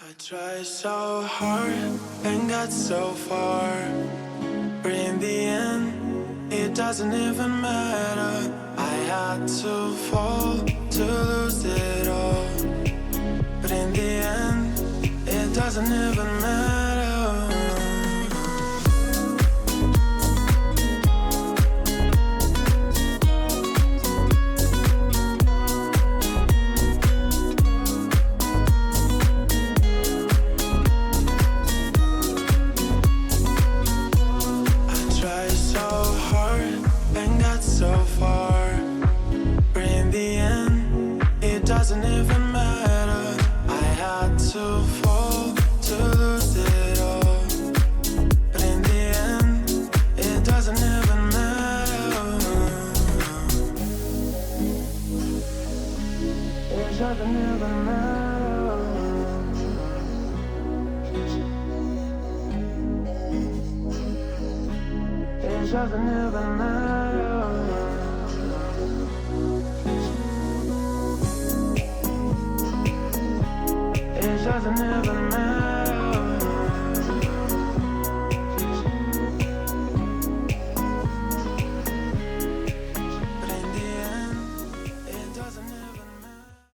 I tried so hard and got so far, but in the end, it doesn't even matter. I had to fall to lose it all, but in the end, it doesn't even matter. So far, but in the end, it doesn't even matter. I had to fall to lose it all, but in the end, it doesn't even matter. It doesn't even matter. It doesn't even matter. It doesn't even matter.